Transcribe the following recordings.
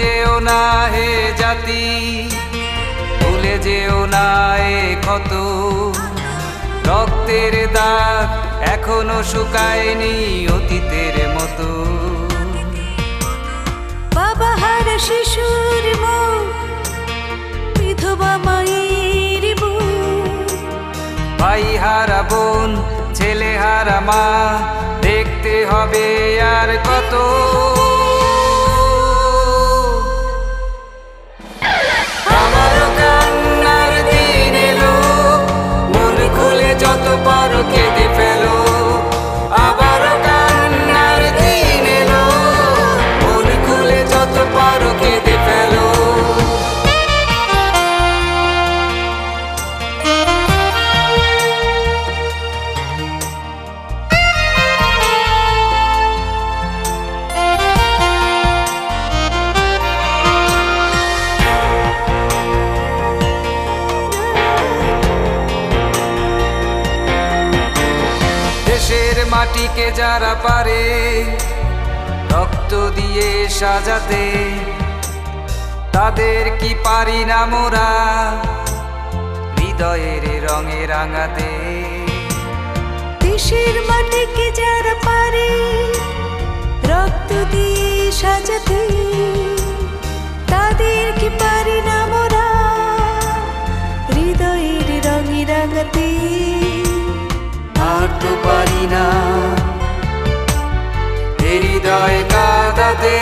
যেও না হে জাতি, ভুলে যেও না এ ক্ষত। রক্তের দাগ এখনো শুকায়নি অতীতের মতো। বাবা হারা শিশুর মুখ, বিধবা মায়ের বুক। ভাই হারা বোন, ছেলে হারা মা, দেখতে হবে আর কত। আমারও কান্নার দিন এলো, মন খুলে যত পারো কেঁদে ফেলো। আবারও কান্নার দিন এলো, মন খুলে যত পারো কেঁদে ফেলো। দেশের মাটিকে যারা পারে রক্ত দিয়ে সাজাতে, তাদের কি পারি না মোরা হৃদয়ের রঙে রাঙাতে। দেশের মাটিকে যারা পারে রক্ত দিয়ে সাজাতে, তাদের কি পারি না মোরা হৃদয়ের রঙে রাঙাতে। আর তো পারি না হৃদয় কাঁদাতে।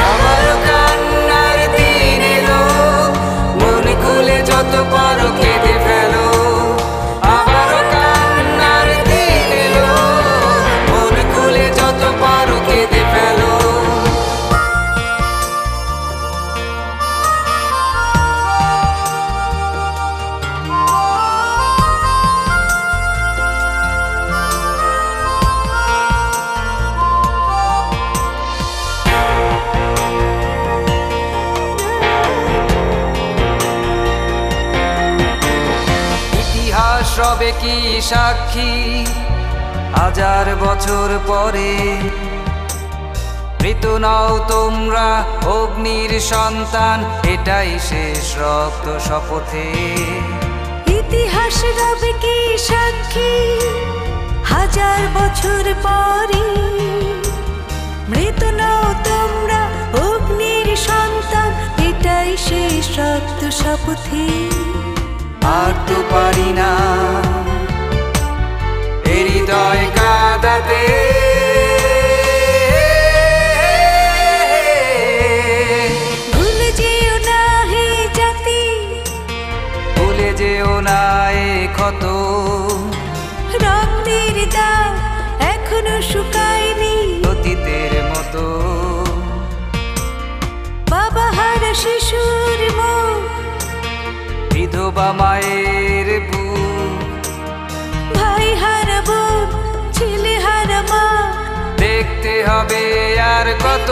আমারও কান্নার দিন এলো, মন খুলে যত পারো কেঁদে ফেলো। আমারও কান্নার দিন এলো, মন খুলে যত পারো কেঁদে ফেলো। সবে কি সাক্ষী হাজার বছর পরে, মৃত নাও তোমরা অগ্নির সন্তান, এটাই শেষ রক্ত শপথে। ইতিহাস রবে কি সাক্ষী হাজার বছর পরে, মৃত নাও তোমরা অগ্নির সন্তান, এটাই শেষ রক্ত শপথে। আর তো পারি না হৃদয় কাঁদাতে। ভুলে যেও না হে জাতি, ভুলে যেও না এ ক্ষত। রক্তের দাগ এখনো শুকায়নি অতীতের মতো। বাবা হারা শিশুর মুখ, বিধবা মায়ের বুক। ভাই হারা বোন, ছেলে হারা মা, দেখতে হবে আর কত।